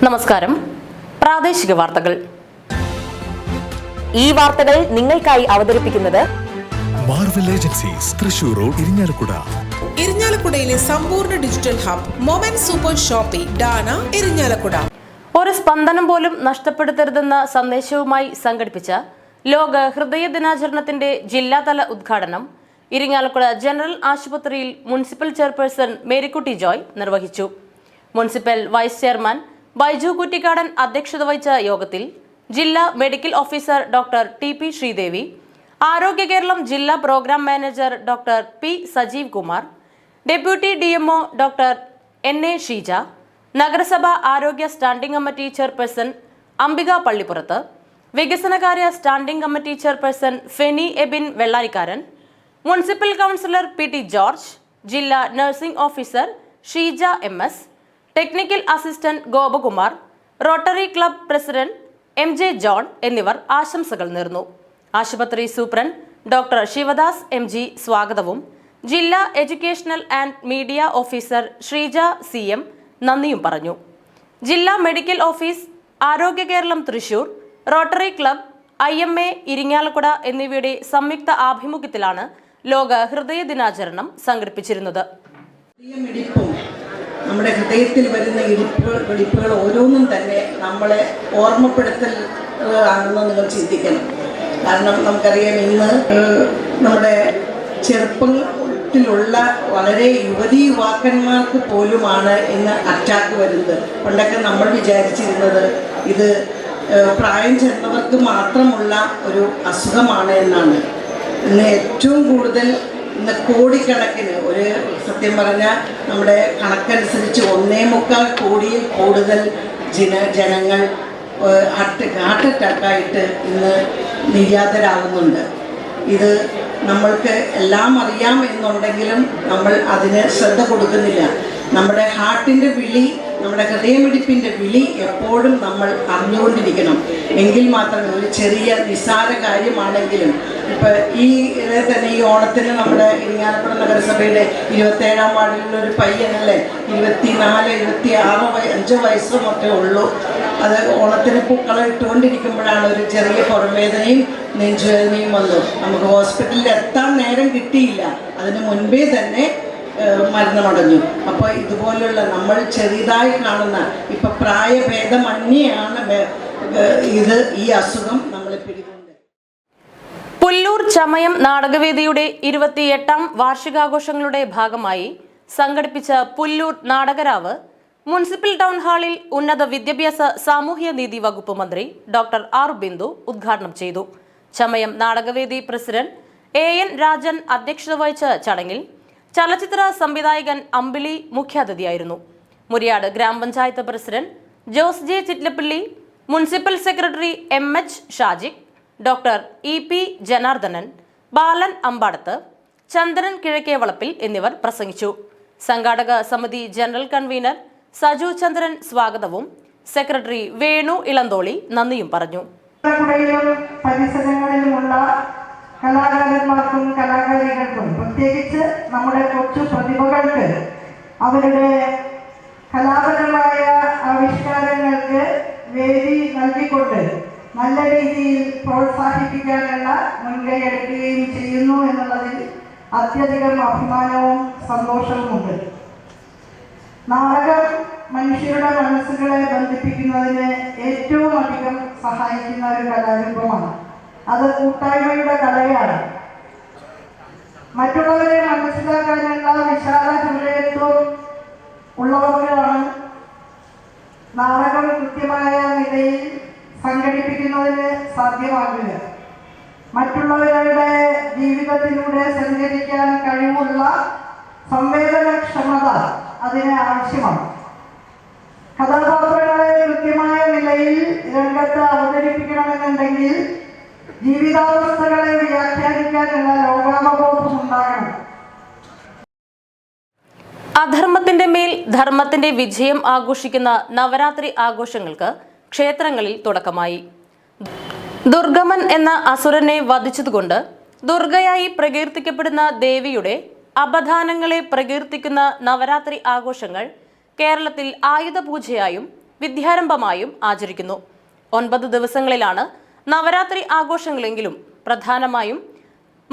നമസ്കാരം. പ്രാദേശിക വാർത്തകൾ. ഈ വാർത്തകൾ നിങ്ങൾക്കായി അവതരിപ്പിക്കുന്നത് Marvel agencies, Thrissur road, Irinjalakuda. ഇരിഞ്ഞാലക്കുടയിലെ സമ്പൂർണ്ണ digital hub moment super shopping Dana Irinjalakuda. ഒരു സ്പന്ദനം പോലും നഷ്ടപ്പെടുത്തരുതെന്ന സന്ദേശവുമായി സംഘടിപ്പിച്ച ലോക ഹൃദയ ദിനാചരണത്തിന്റെ ജില്ലാതല ഉദ്ഘാടനം ഇരിങ്ങാലക്കുട ജനറൽ ആശുപത്രിയിൽ മുനിസിപ്പൽ ചെയർപേഴ്സൺ മേരിക്കുട്ടി ജോയ് നിർവഹിച്ചു. Municipal vice chairman Baiju Kuttikkadan അധ്യക്ഷത വഹിച്ച യോഗത്തിൽ ജില്ലാ medical officer doctor T P Sreedevi, Arogya Keralam ജില്ലാ programme manager doctor P Sajeev Kumar, deputy DMO doctor NA Sheeja, നഗരസഭ ആരോഗ്യ standing committee chairperson Ambika Pallippurath, വികസനകാര്യ standing committee chairperson Feni Abin Vellarikkaran, municipal councillor PT George, ജില്ലാ nursing officer Sheeja MS, technical assistant Gopakumar, Rotary Club president MJ John എന്നിവർ ആശംസകൾ നേർന്നു. ആശുപത്രി superintendent doctor Sivadas MG സ്വാഗതവും ജില്ലാ educational and media officer Sreeja CM നന്ദിയും പറഞ്ഞു. ജില്ലാ medical office, Arogya Keralam Thrissur, rotary club, IMA Irinjalakuda എന്നിവയുടെ സംയുക്ത ആഭിമുഖ്യത്തിലാണ് ലോക ഹൃദയ ദിനാചരണം സംഘടിപ്പിച്ചിരുന്നത്. നമ്മുടെ ഹൃദയത്തിൽ വരുന്ന വെടിപ്പുകൾ ഓരോന്നും തന്നെ നമ്മളെ ഓർമ്മപ്പെടുത്തൽ ആണെന്ന് നിങ്ങൾ ചിന്തിക്കണം. കാരണം നമുക്കറിയാം, ഇന്ന് നമ്മുടെ ചെറുപ്പത്തിലുള്ള വളരെ യുവാക്കന്മാർക്ക് പോലുമാണ് ഇന്ന് അറ്റാക്ക് വരുന്നത്. പണ്ടൊക്കെ നമ്മൾ വിചാരിച്ചിരുന്നത് ഇത് പ്രായം ചെന്നവർക്ക് മാത്രമുള്ള ഒരു അസുഖമാണ് എന്നാണ്. ഇന്ന് ഏറ്റവും കൂടുതൽ കോടിക്കണക്കിന്, ഒരു സത്യം പറഞ്ഞാൽ നമ്മുടെ കണക്കനുസരിച്ച് 1.25 കോടിയിൽ കൂടുതൽ ജനങ്ങൾ ഹാർട്ട് അറ്റാക്കായിട്ട് ഇന്ന് നിര്യാതരാകുന്നുണ്ട്. ഇത് നമ്മൾക്ക് എല്ലാം അറിയാം എന്നുണ്ടെങ്കിലും നമ്മൾ അതിന് ശ്രദ്ധ കൊടുക്കുന്നില്ല. നമ്മുടെ ഹാർട്ടിൻ്റെ വിളി, നമ്മുടെ ഹൃദയമിടിപ്പിൻ്റെ വിളി എപ്പോഴും നമ്മൾ അറിഞ്ഞുകൊണ്ടിരിക്കണം. എങ്കിൽ മാത്രമേ ഒരു ചെറിയ നിസ്സാര കാര്യമാണെങ്കിലും, ഇപ്പം ഈ തന്നെ ഈ ഓണത്തിന് നമ്മുടെ ഇരിങ്ങാലക്കുട നഗരസഭയുടെ 27-ാം വാർഡിലുള്ള ഒരു പയ്യനല്ലേ, 24, 26, 5 വയസ്സുമൊക്കെ ഉള്ളൂ. അത് ഓണത്തിന് പൂക്കളം ഇട്ടുകൊണ്ടിരിക്കുമ്പോഴാണ് ഒരു ചെറിയ പുറംവേദനയും നെഞ്ചുവേദനയും വന്നു. നമുക്ക് ഹോസ്പിറ്റലിൽ എത്താൻ നേരം കിട്ടിയില്ല, അതിന് മുൻപേ തന്നെ മരണമടഞ്ഞു. അപ്പോൾ ഇതുപോലുള്ള നമ്മൾ ചെറുതായി കാണുന്ന, ഇപ്പം പ്രായഭേദമന്യാണ് ഈ അസുഖം നമ്മളെ പിടികൊണ്ട്. പുല്ലൂർ ചമയം നാടകവേദിയുടെ 28ാം വാർഷികാഘോഷങ്ങളുടെ ഭാഗമായി സംഘടിപ്പിച്ച പുല്ലൂർ നാടകരാവ് മുനിസിപ്പൽ ടൗൺ ഹാളിൽ ഉന്നത വിദ്യാഭ്യാസ സാമൂഹ്യ നീതി വകുപ്പ് മന്ത്രി ഡോക്ടർ R ബിന്ദു ഉദ്ഘാടനം ചെയ്തു. ചമയം നാടകവേദി പ്രസിഡന്റ് AN രാജൻ അധ്യക്ഷത വഹിച്ച ചടങ്ങിൽ ചലച്ചിത്ര സംവിധായകൻ അമ്പിളി മുഖ്യാതിഥിയായിരുന്നു. മുരിയാട് ഗ്രാമപഞ്ചായത്ത് president Jose J Chittilappilly, municipal secretary MH ഷാജിക്, doctor EP Janardhanan, ബാലൻ അമ്പാടത്ത്, ചന്ദ്രൻ കിഴക്കേവളപ്പിൽ എന്നിവർ പ്രസംഗിച്ചു. സംഘാടക സമിതി ജനറൽ കൺവീനർ സജു ചന്ദ്രൻ സ്വാഗതവും സെക്രട്ടറി വേണു ഇളന്തോളി നന്ദിയും പറഞ്ഞു. പരിസരങ്ങളിലുമുള്ള കലാകാരന്മാർക്കും കലാകാരികൾക്കും, പ്രത്യേകിച്ച് നമ്മുടെ കൊച്ചു പ്രതിഭകൾക്ക് അവരുടെ കലാപരമായ ആവിഷ്കാരങ്ങൾക്ക് വേദി നൽകിക്കൊണ്ട് നല്ല രീതിയിൽ പ്രോത്സാഹിപ്പിക്കാനുള്ള മുൻകൈ എടുക്കുകയും ചെയ്യുന്നു എന്നുള്ളതിൽ അത്യധികം അഭിമാനവും സന്തോഷവുമുണ്ട്. നാടകം മനുഷ്യരുടെ മനസ്സുകളെ ബന്ധിപ്പിക്കുന്നതിന് ഏറ്റവും അധികം സഹായിക്കുന്ന ഒരു കലാരൂപമാണ്. അത് കൂട്ടായ്മയുടെ കലയാണ്. മറ്റുള്ളവരെ മനസ്സിലാക്കാനുള്ള വിശാല ഹൃദയത്വം ഉള്ളവർക്കാണ് നാടകം കൃത്യമായ നിലയിൽ സംഘടിപ്പിക്കുന്നതിന് സാധ്യമാകുക. മറ്റുള്ളവരുടെ ജീവിതത്തിലൂടെ സഞ്ചരിക്കാൻ കഴിവുള്ള സംവേദനക്ഷമത അതിന് ആവശ്യമാണ്. കഥാപാത്രങ്ങളെ കൃത്യമായ നിലയിൽ രംഗത്ത് അവതരിപ്പിക്കണമെന്നുണ്ടെങ്കിൽ ജീവിതാവസ്ഥകളെ വ്യാഖ്യാനിക്കാനുള്ള ലോകാവബോധം ഉണ്ടാകണം. അധർമ്മത്തിന്റെ മേൽ ധർമ്മത്തിന്റെ വിജയം ആഘോഷിക്കുന്ന നവരാത്രി ആഘോഷങ്ങൾക്ക് ക്ഷേത്രങ്ങളിൽ തുടക്കമായി. ദുർഗമൻ എന്ന അസുരനെ വധിച്ചതുകൊണ്ട് ദുർഗയായി പ്രകീർത്തിക്കപ്പെടുന്ന ദേവിയുടെ അപദാനങ്ങളെ പ്രകീർത്തിക്കുന്ന നവരാത്രി ആഘോഷങ്ങൾ കേരളത്തിൽ ആയുധപൂജയായും വിദ്യാരംഭമായും ആചരിക്കുന്നു. 9 ദിവസങ്ങളിലാണ് നവരാത്രി ആഘോഷങ്ങളെങ്കിലും പ്രധാനമായും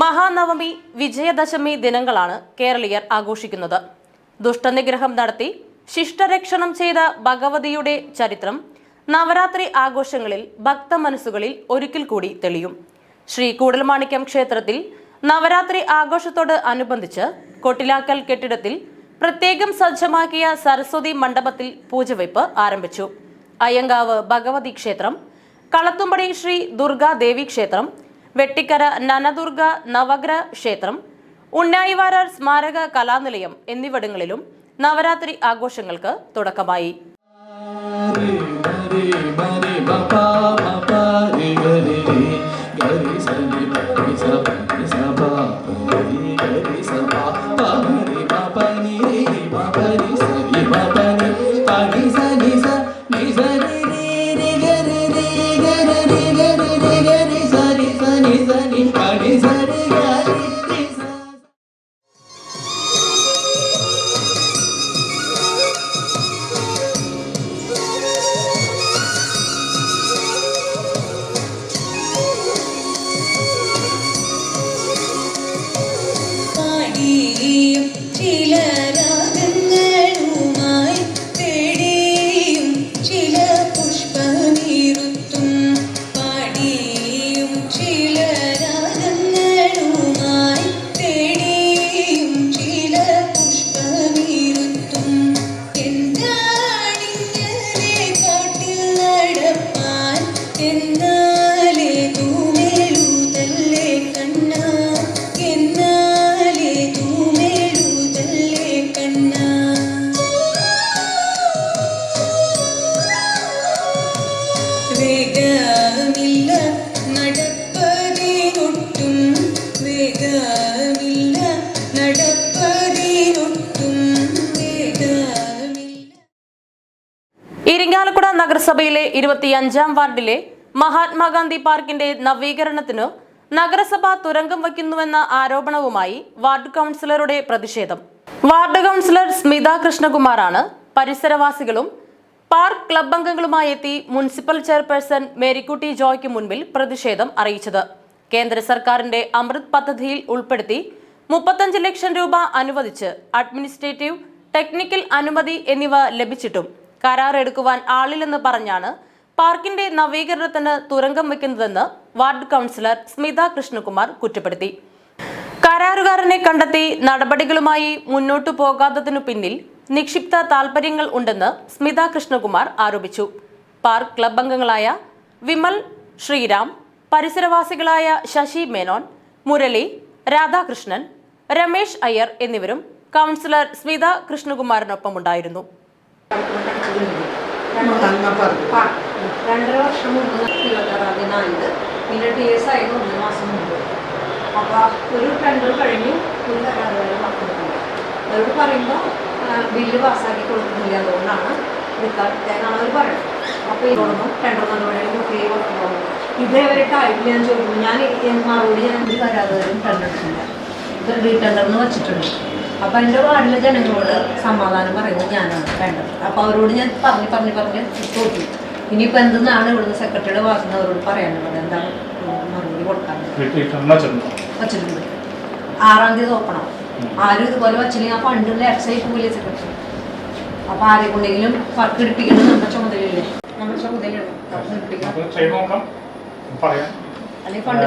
മഹാനവമി, വിജയദശമി ദിനങ്ങളാണ് കേരളീയർ ആഘോഷിക്കുന്നത്. ദുഷ്ടനിഗ്രഹം നടത്തി ശിഷ്ടരക്ഷണം ചെയ്ത ഭഗവതിയുടെ ചരിത്രം നവരാത്രി ആഘോഷങ്ങളിൽ ഭക്തമനസ്സുകളിൽ ഒരിക്കൽ കൂടി തെളിയും. ശ്രീ കൂടൽമാണിക്യം ക്ഷേത്രത്തിൽ നവരാത്രി ആഘോഷത്തോട് അനുബന്ധിച്ച് കൊട്ടിലാക്കൽ കെട്ടിടത്തിൽ പ്രത്യേകം സജ്ജമാക്കിയ സരസ്വതി മണ്ഡപത്തിൽ പൂജവയ്പ് ആരംഭിച്ചു. അയ്യങ്കാവ് ഭഗവതി ക്ഷേത്രം, കളത്തുംപടി ശ്രീ ദുർഗാദേവി ക്ഷേത്രം, വെട്ടിക്കര നനദുർഗ നവഗ്രഹ ക്ഷേത്രം, ഉണ്ണായിവാരർ സ്മാരക കലാനിലയം എന്നിവിടങ്ങളിലും നവരാത്രി ആഘോഷങ്ങൾക്ക് തുടക്കമായി. ഇരിങ്ങാലക്കുട നഗരസഭയിലെ 25-ാം വാർഡിലെ മഹാത്മാഗാന്ധി പാർക്കിന്റെ നവീകരണത്തിന് നഗരസഭ തുരങ്കം വയ്ക്കുന്നുവെന്ന ആരോപണവുമായി വാർഡ് കൗൺസിലറുടെ പ്രതിഷേധം. വാർഡ് കൗൺസിലർ സ്മിത കൃഷ്ണകുമാറാണ് പരിസരവാസികളും പാർക്ക് ക്ലബ് അംഗങ്ങളുമായി എത്തി മുനിസിപ്പൽ ചെയർപേഴ്സൺ മേരിക്കുട്ടി ജോയ്ക്ക് മുൻപിൽ പ്രതിഷേധം അറിയിച്ചത്. കേന്ദ്ര സർക്കാരിന്റെ അമൃത് പദ്ധതിയിൽ ഉൾപ്പെടുത്തി 35 ലക്ഷം രൂപ അനുവദിച്ച് അഡ്മിനിസ്ട്രേറ്റീവ്, ടെക്നിക്കൽ അനുമതി എന്നിവ ലഭിച്ചിട്ടും കരാർ എടുക്കുവാൻ ആളില്ലെന്ന് പറഞ്ഞാണ് പാർക്കിന്റെ നവീകരണത്തിന് തുരങ്കം വയ്ക്കുന്നതെന്ന് വാർഡ് കൗൺസിലർ സ്മിത കൃഷ്ണകുമാർ കുറ്റപ്പെടുത്തി. കരാറുകാരനെ കണ്ടെത്തി നടപടികളുമായി മുന്നോട്ടു പോകാത്തതിനു പിന്നിൽ നിക്ഷിപ്ത താൽപര്യങ്ങൾ ഉണ്ടെന്ന് സ്മിത കൃഷ്ണകുമാർ ആരോപിച്ചു. പാർക്ക് ക്ലബ് അംഗങ്ങളായ വിമൽ, ശ്രീരാം, പരിസരവാസികളായ ശശി മേനോൻ, മുരളി, രാധാകൃഷ്ണൻ, രമേശ് അയ്യർ എന്നിവരും കൗൺസിലർ സ്മിത കൃഷ്ണകുമാറിനൊപ്പം ഉണ്ടായിരുന്നു. 2.5 വർഷം മുമ്പ് 26 പിന്നെ TS ആയത് 1 മാസം മുമ്പ്. അപ്പോൾ ഒരു ടെൻഡർ കഴിഞ്ഞു, ഒരു കരാറുകാരൻ നടക്കുന്നില്ല. അവരോട് പറയുമ്പോൾ ബില്ല് പാസ്സാക്കി കൊടുക്കുന്നില്ല, അതുകൊണ്ടാണ് എടുക്കാനാണ് അവർ പറയുന്നത്. അപ്പോൾ ഇതോടൊന്നും ടെൻഡർ നടപടികൾ മുഖ്യ ഇതേവരെയൊക്കെ ആയിട്ടില്ല ഞാൻ ചോദിക്കുന്നു. ഞാൻ മറുപടി ഞാൻ ഒരു കരാറുകാരും ടെൻഡർ എടുക്കില്ല, ഇത് റീടെൻഡറിന് വെച്ചിട്ടുണ്ട്. അപ്പോൾ എൻ്റെ വാർഡിലെ ജനങ്ങളോട് സമാധാനം പറയുന്നത് ഞാനാണ് വേണ്ടത്. അപ്പോൾ അവരോട് ഞാൻ പറഞ്ഞ് തോറ്റി. ഇനിയിപ്പോൾ എന്തെന്നാണ് ഇവിടുന്ന് സെക്രട്ടറിയുടെ ഭാഗത്ത് അവരോട് പറയാനുള്ളത്, എന്താണ് മറുപടി കൊടുക്കാൻ വച്ചിട്ടുണ്ട്. 6-ാം തീയതി ഓപ്പണം. ആരും ഇതുപോലെ വച്ചില്ലെങ്കിൽ ആ ഫണ്ടിൽ എക്സൈസ് പോയില്ലേ സെക്രട്ടറി. അപ്പോൾ ആരെ കൊണ്ടെങ്കിലും വർക്ക് എടുപ്പിക്കണം, നമ്മുടെ ചുമതലയില്ലേ, നമ്മുടെ ചുമതലയാണ് വർക്ക് എടുപ്പിക്കണം. അല്ലെങ്കിൽ ഫണ്ടിൽ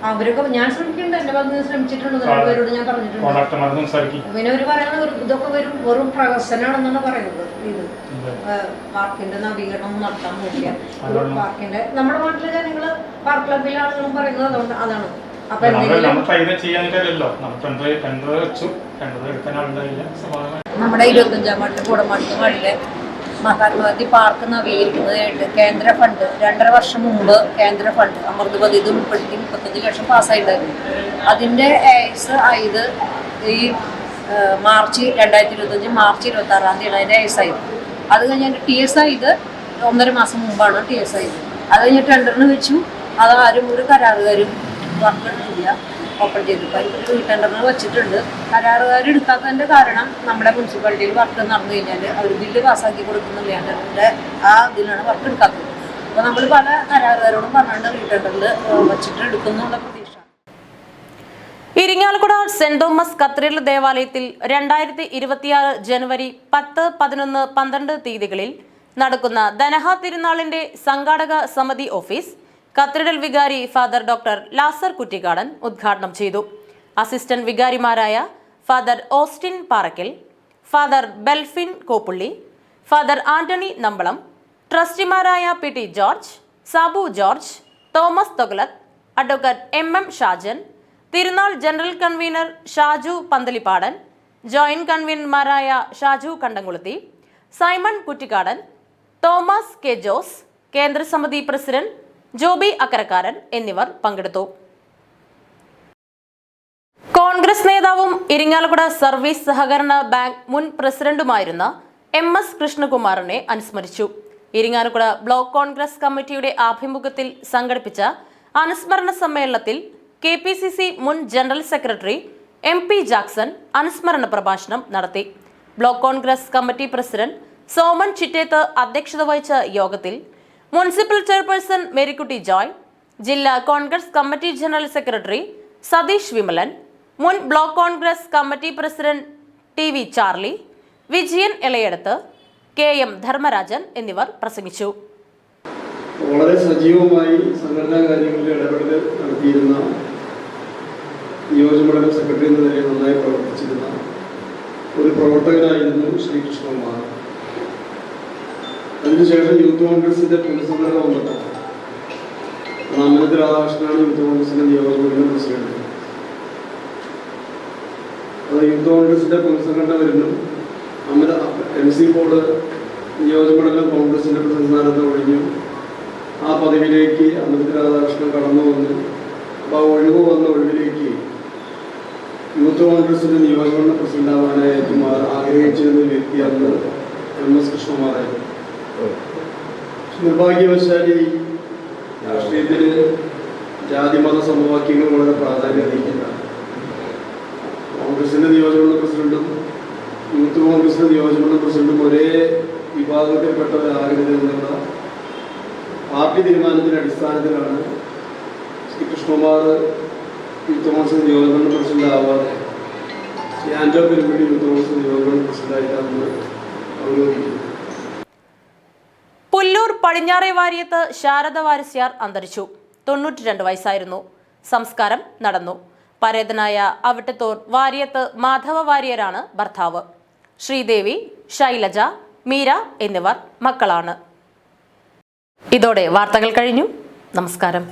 അവരൊക്കെ ഞാൻ ശ്രമിക്കുന്നുണ്ട്, എൻ്റെ ഭാഗത്ത് ശ്രമിച്ചിട്ടുണ്ട്, അവരോട് ഞാൻ പറഞ്ഞിട്ടുണ്ട്. പിന്നെ അവർ പറയുന്നത് ഇതൊക്കെ വെറും പ്രഹസനാണെന്നാണ് പറയുന്നത്. ഇത് പാർക്കിന്റെ നവീകരണം നടത്താൻ നോക്കിയ പാർക്കിന്റെ നമ്മുടെ നാട്ടിലെ ജനങ്ങള് പാർക്ക് ക്ലബിലെ ആളുകളും പറയുന്നത് അതുകൊണ്ട് അതാണ്. അപ്പൊ നമ്മുടെ 25-ാം വാർഡിലെ കൂടമാണിക്യം വാർഡിലെ മഹാത്മാഗാന്ധി പാർക്ക് നവീകരിക്കുന്നതിനായിട്ട് കേന്ദ്ര ഫണ്ട് 2.5 വർഷം മുമ്പ് കേന്ദ്ര ഫണ്ട് അമൃത് പദ്ധതി ഉൾപ്പെടുത്തി 35 ലക്ഷം പാസ്സായിട്ടുണ്ടായിരുന്നു. അതിൻ്റെ ഏസ് ആയത് ഈ 2025 മാർച്ച് 26-ാം തീയതിയാണ് അതിൻ്റെ ഏസ് ആയത്. അത് കഴിഞ്ഞ് TS ആയത് 1.5 മാസം മുമ്പാണ് TS ആയത്. അത് കഴിഞ്ഞ് ടെൻഡറിന് വെച്ചു. അതാരും ഒരു കരാറുകാരും വർക്ക് എടുത്തില്ല. ഓപ്പൺ ചെയ്തു. ഇപ്പോൾ റീടെൻഡറിന് വെച്ചിട്ടുണ്ട്. കരാറുകാർ എടുക്കാത്തതിൻ്റെ കാരണം നമ്മുടെ മുനിസിപ്പാലിറ്റിയിൽ വർക്ക് നടന്നു കഴിഞ്ഞാൽ അവർ ബില്ല് പാസ്സാക്കി കൊടുക്കുന്നില്ലാണ്ട് ആ ഇതിലാണ് വർക്ക് എടുക്കാത്തത്. അപ്പോൾ നമ്മൾ പല കരാറുകാരോടും പറഞ്ഞുകൊണ്ട് റീടെൻഡറിൽ വെച്ചിട്ട് എടുക്കുന്നുള്ള പ്രതീക്ഷ. ഇരിങ്ങാലക്കുട സെന്റ് തോമസ് കത്തീഡ്രൽ ദേവാലയത്തിൽ 2026 ജനുവരി 10, 11, 12 തീയതികളിൽ നടക്കുന്ന ധനഹ തിരുനാളിന്റെ സംഘാടക സമിതി ഓഫീസ് കത്തീഡ്രൽ വികാരി ഫാദർ ഡോക്ടർ ലാസർ കുറ്റിക്കാടൻ ഉദ്ഘാടനം ചെയ്തു. അസിസ്റ്റന്റ് വികാരിമാരായ father Austin Parackal, father Belfin Koppully, father Antony Nambalam, ട്രസ്റ്റിമാരായ PT George, Sabu George, Thomas Thogalath, advocate MM Shajan, തിരുനാൾ general convener Shaju Panthalippadan, joint കൺവീനർമാരായ Shaju Kandamkulathi, Simon Kuttikkadan, Thomas K Jose, കേന്ദ്രസമിതി പ്രസിഡന്റ് ജോബി അക്കരക്കാരൻ എന്നിവർ പങ്കെടുത്തു. കോൺഗ്രസ് നേതാവും ഇരിങ്ങാലക്കുട സർവീസ് സഹകരണ ബാങ്ക് മുൻ പ്രസിഡന്റുമായിരുന്ന MS കൃഷ്ണകുമാറിനെ അനുസ്മരിച്ചു. ഇരിങ്ങാലക്കുട ബ്ലോക്ക് കോൺഗ്രസ് കമ്മിറ്റിയുടെ ആഭിമുഖ്യത്തിൽ സംഘടിപ്പിച്ച അനുസ്മരണ സമ്മേളനത്തിൽ KPCC മുൻ ജനറൽ സെക്രട്ടറി MP ജാക്സൺ അനുസ്മരണ പ്രഭാഷണം നടത്തി. Block Congress committee president Soman Chittethu അധ്യക്ഷത വഹിച്ച യോഗത്തിൽ മുനിസിപ്പൽ ചെയർപേഴ്സൺ മേരിക്കുട്ടി ജോയ്, ജില്ലാ Congress committee general secretary Satheesh Vimalan, മുൻ block Congress committee president TV Charlie, Vijayan Elayadath, KM Dharmarajan എന്നിവർ പ്രസംഗിച്ചു. വളരെ സജീവമായി സംഘടനാ കാര്യങ്ങളിൽ ഇടപെടൽ നടത്തിയിരുന്ന നിയോജകമണ്ഡലം സെക്രട്ടറി എന്ന നിലയിൽ നന്നായി പ്രവർത്തിച്ചിരുന്ന ഒരു പ്രവർത്തകനായിരുന്നു ശ്രീ കൃഷ്ണകുമാർ. അതിനുശേഷം യൂത്ത് കോൺഗ്രസിന്റെ പുനഃസംഘടന വന്നപ്പോൾ അമൃത രാധാകൃഷ്ണനാണ് യൂത്ത് കോൺഗ്രസിന്റെ നിയോജകമണ്ഡലം പ്രസിഡന്റ്. അത് യൂത്ത് കോൺഗ്രസിന്റെ പുനഃസംഘടന വരുന്നു. MC ബോർഡ് നിയോജകമണ്ഡലം കോൺഗ്രസിന്റെ പ്രതിനിധാനത്തെ ഒഴിഞ്ഞു ആ പദവിയിലേക്ക് അമൃത രാധാകൃഷ്ണൻ കടന്നു വന്നു. അപ്പോൾ ആ ഒഴിവ് വന്ന ഒഴിവിലേക്ക് യൂത്ത് കോൺഗ്രസിന്റെ നിയോജകമണ്ഡലം പ്രസിഡന്റാവാനായിട്ട് ആഗ്രഹിച്ചിരുന്ന വ്യക്തിയാണ് MS കൃഷ്ണകുമാറായിരുന്നു. നിർഭാഗ്യവശാൽ ഈ രാഷ്ട്രീയത്തിൽ ജാതിമത സമവാക്യങ്ങൾ വളരെ പ്രാധാന്യം അർഹിക്കുന്ന കോൺഗ്രസിന്റെ നിയോജകമണ്ഡലം പ്രസിഡന്റും യൂത്ത് കോൺഗ്രസിന്റെ നിയോജകമണ്ഡലം പ്രസിഡന്റും ഒരേ വിഭാഗത്തിൽപ്പെട്ടവരാകരുത് എന്നുള്ള പാർട്ടി തീരുമാനത്തിന്റെ അടിസ്ഥാനത്തിലാണ് ശ്രീ കൃഷ്ണകുമാർ യൂത്ത് കോൺഗ്രസ് നിയോജകമണ്ഡലം പ്രസിഡന്റ് ആവാതെ ശ്രീ ആന്റോ പെരുമ്പടി യൂത്ത് കോൺഗ്രസ് നിയോജകമണ്ഡലം പ്രസിഡന്റായിട്ടാണ് അവരോധിക്കുന്നത്. പുല്ലൂർ പടിഞ്ഞാറേ വാര്യത്ത് ശാരദ വാരിസ്യാർ അന്തരിച്ചു. 92 വയസ്സായിരുന്നു. സംസ്കാരം നടന്നു. പരേതനായ അവിട്ടത്തൂർ വാര്യത്ത് മാധവ വാര്യരാണ് ഭർത്താവ്. ശ്രീദേവി, ശൈലജ, മീര എന്നിവർ മക്കളാണ്. ഇതോടെ വാർത്തകൾ കഴിഞ്ഞു. നമസ്കാരം.